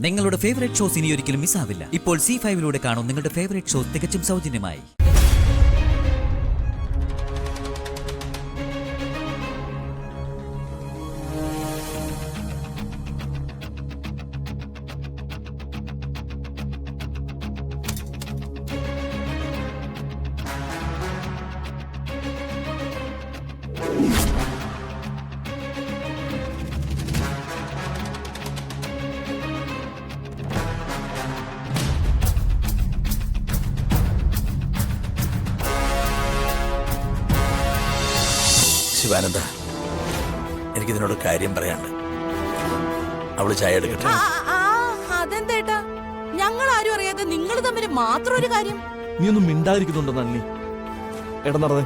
നിങ്ങളുടെ favourite shows ഇനി ഒരിക്കലും മിസ്സാവില്ല. ഇപ്പോൾ C5 കാണും നിങ്ങളുടെ ഫേവറേറ്റ് ഷോസ് തികച്ചും സൗജന്യമായി. ശിവാനന്ദ, എനിക്കിതിനോട് കാര്യം പറയാണ്ട്. അവള് ചായ എടുക്കട്ടെ. അതെന്തേട്ടാ, ഞങ്ങൾ ആരും അറിയാതെ നിങ്ങൾ തമ്മിൽ മാത്രം ഒരു കാര്യം. നീ ഒന്നും മിണ്ടാതിരിക്കുന്നുണ്ടോ നന്ദി? എടാ നടന്നേ.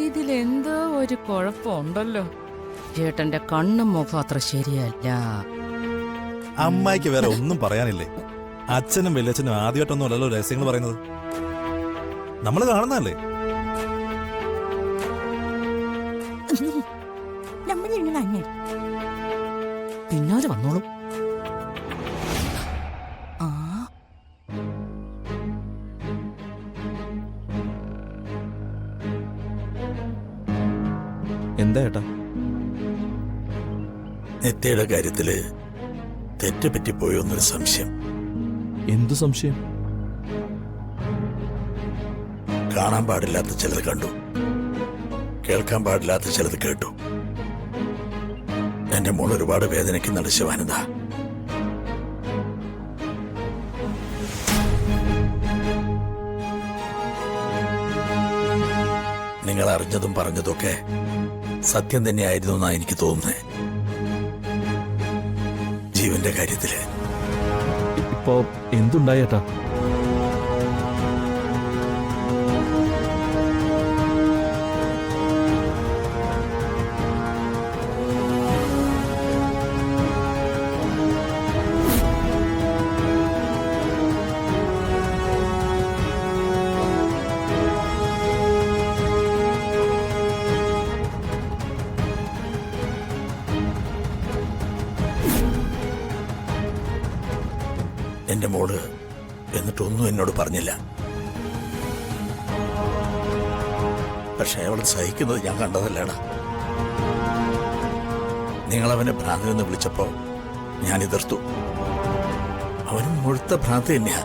ഇതിലെന്തോ ഒരു കുഴപ്പമുണ്ടല്ലോ. ചേട്ടന്റെ കണ്ണും മുഖം അത്ര ശരിയല്ല. അമ്മായിക്ക് വേറെ ഒന്നും പറയാനില്ലേ? അച്ഛനും വല്യച്ഛനും ആദ്യമായിട്ടൊന്നും അല്ലല്ലോ രഹസ്യങ്ങൾ പറയുന്നത്. നമ്മൾ കാണുന്നതല്ലേ? പിന്നാലെ വന്നോളും. എന്താ ഏട്ടാ? നിത്യയുടെ കാര്യത്തില് തെറ്റുപറ്റിപ്പോയോന്നൊരു സംശയം. എന്തു സംശയം? കാണാൻ പാടില്ലാത്ത ചിലത് കണ്ടു, കേൾക്കാൻ പാടില്ലാത്ത ചിലത് കേട്ടു. എന്റെ മോൾ ഒരുപാട് വേദനയ്ക്കുന്നുണ്ട് ശിവാനന്ദ. നിങ്ങൾ അറിഞ്ഞതും പറഞ്ഞതൊക്കെ സത്യം തന്നെയായിരുന്നു എന്നാ എനിക്ക് തോന്നുന്നത്. ജീവന്റെ കാര്യത്തില് ഇപ്പോ എന്തുണ്ടായി ഏട്ടാ? എന്റെ മോള് എന്നിട്ടൊന്നും എന്നോട് പറഞ്ഞില്ല. പക്ഷെ അവൾ സഹിക്കുന്നത് ഞാൻ കണ്ടതല്ലേടാ. നിങ്ങളവനെ ഭ്രാന്തിനെന്ന് വിളിച്ചപ്പോ ഞാൻ എതിർത്തു. അവനും മുഴുത്ത ഭ്രാന്തി തന്നെയാ.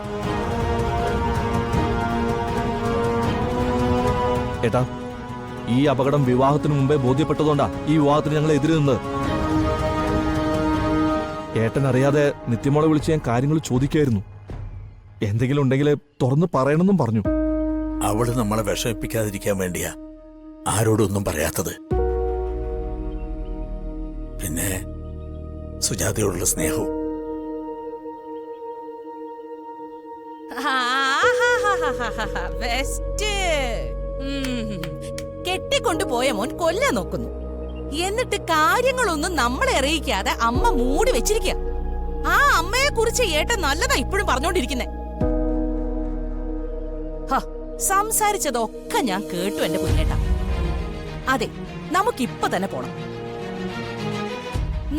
ഏട്ടാ, ഈ അപകടം വിവാഹത്തിന് മുമ്പേ ബോധ്യപ്പെട്ടതുകൊണ്ടാ ഈ വിവാഹത്തിന് ഞങ്ങൾ എതിര് നിന്നത്. ഏട്ടൻ അറിയാതെ നിത്യമോളെ വിളിച്ച് ഞാൻ കാര്യങ്ങൾ ചോദിക്കായിരുന്നു. എന്തെങ്കിലും ഉണ്ടെങ്കിൽ തുറന്ന് പറയണമെന്നും പറഞ്ഞു. അവള് നമ്മളെ വിഷമിപ്പിക്കാതിരിക്കാൻ വേണ്ടിയാ ആരോടൊന്നും പറയാത്തത്. പിന്നെ സുജാതയോടുള്ള സ്നേഹവും. കെട്ടിക്കൊണ്ടുപോയ മോൻ കൊല്ലാൻ നോക്കുന്നു. എന്നിട്ട് കാര്യങ്ങളൊന്നും നമ്മളെ അറിയിക്കാതെ അമ്മ മൂടി വെച്ചിരിക്കുക. ആ അമ്മയെ കുറിച്ച് ഏട്ടൻ നല്ലതാ ഇപ്പോഴും പറഞ്ഞോണ്ടിരിക്കുന്നേ. സംസാരിച്ചതൊക്കെ ഞാൻ കേട്ടു എന്റെ കുഞ്ഞേട്ടാ. അതെ, നമുക്കിപ്പൊ തന്നെ പോണം.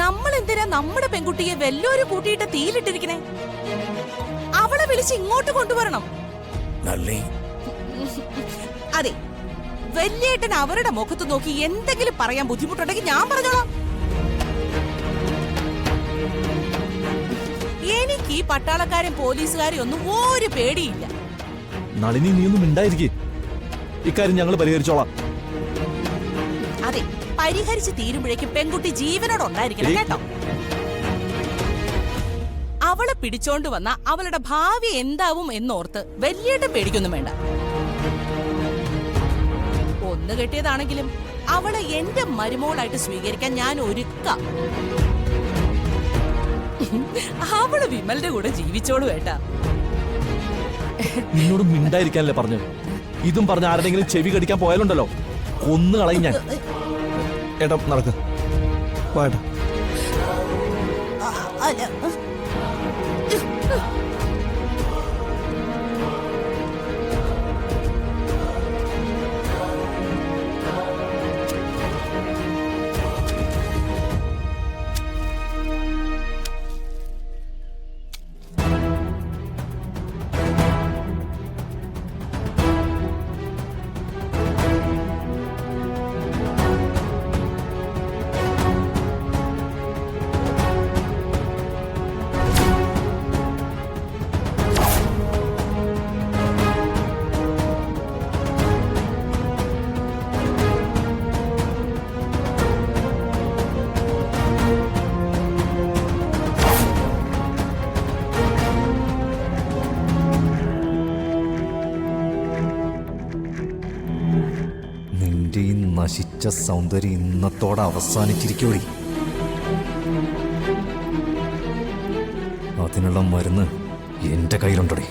നമ്മൾ എന്തിനാ നമ്മുടെ പെൺകുട്ടിയെ വല്ലോരും കൂട്ടിയിട്ട് തീയിലിട്ടിരിക്കണേ? അവളെ വിളിച്ച് ഇങ്ങോട്ട് കൊണ്ടുവരണം. അതെ, വല്യേട്ടൻ അവരുടെ മുഖത്ത് നോക്കി എന്തെങ്കിലും പറയാൻ ബുദ്ധിമുട്ടുണ്ടെങ്കിൽ ഞാൻ പറഞ്ഞോളാം. എനിക്ക് ഈ പട്ടാളക്കാരും പോലീസുകാരും ഒന്നും ഒരു പേടിയില്ല. നളിനി, നീയൊന്നും മിണ്ടായിരിക്കേ. ഇക്കാര്യം ഞങ്ങൾ പരിഹരിച്ചോളാം. അതെ, പരിഹരിച്ച് തീരുമ്പോഴേക്കും പെൺകുട്ടി ജീവനോടുണ്ടായിരിക്കണം കേട്ടോ. അവളെ പിടിച്ചോണ്ട് വന്ന അവളുടെ ഭാവി എന്താവും എന്നോർത്ത് വല്യേട്ടൻ പേടിക്കൊന്നും വേണ്ട. ഒന്ന് കെട്ടിയതാണെങ്കിലും അവളെ എന്റെ മരുമോളായിട്ട് സ്വീകരിക്കാൻ ഞാൻ ഒരുക്കാം. അവള് വിമലിന്റെ കൂടെ ജീവിച്ചോളൂ ഏട്ടാ. നിന്നോട് മിണ്ടായിരിക്കാനല്ലേ പറഞ്ഞു? ഇതും പറഞ്ഞ ആരുടെങ്കിലും ചെവി കടിക്കാൻ പോയാലുണ്ടല്ലോ, ഒന്ന് കളയും ഞാൻ. ഏട്ടാ നടക്ക്. പോയേട്ടാ. നിന്റെ ഈ നശിച്ച സൗന്ദര്യം ഇന്നത്തോടെ അവസാനിച്ചിരിക്കോടി. അതിനുള്ള മരുന്ന് എന്റെ കയ്യിലുണ്ടടി.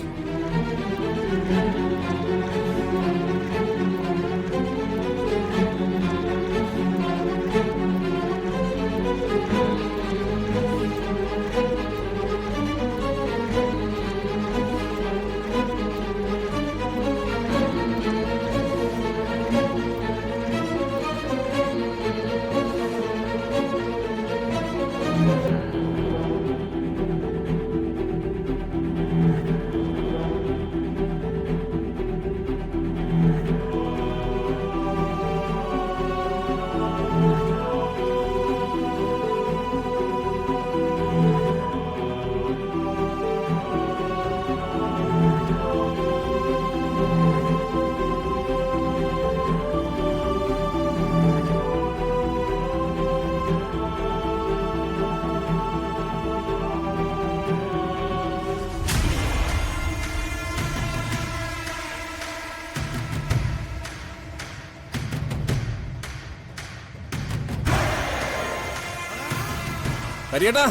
ഹരിയേട്ടാ,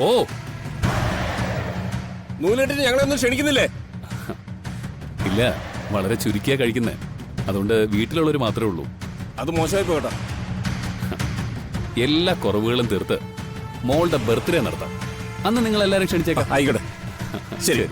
ഓ നൂലേട്ടിന് ഞങ്ങളൊന്നും ക്ഷണിക്കുന്നില്ലേ? ഇല്ല, വളരെ ചുരുക്കിയാ കഴിക്കുന്നേ. അതുകൊണ്ട് വീട്ടിലുള്ളവർ മാത്രമേ ഉള്ളൂ. അത് മോശമായി പോകട്ടാ. എല്ലാ കുറവുകളും തീർത്ത് മോളുടെ ബർത്ത്ഡേ നടത്താം. അന്ന് നിങ്ങൾ എല്ലാവരും ക്ഷണിച്ചേക്കാം. ആയിക്കോട്ടെ, ശരി.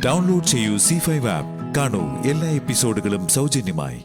ഡൗൺലോഡ് ചെയ്യൂ C5 ആപ്പ്. കാണൂ എല്ലാ എപ്പിസോഡുകളും സൗജന്യമായി.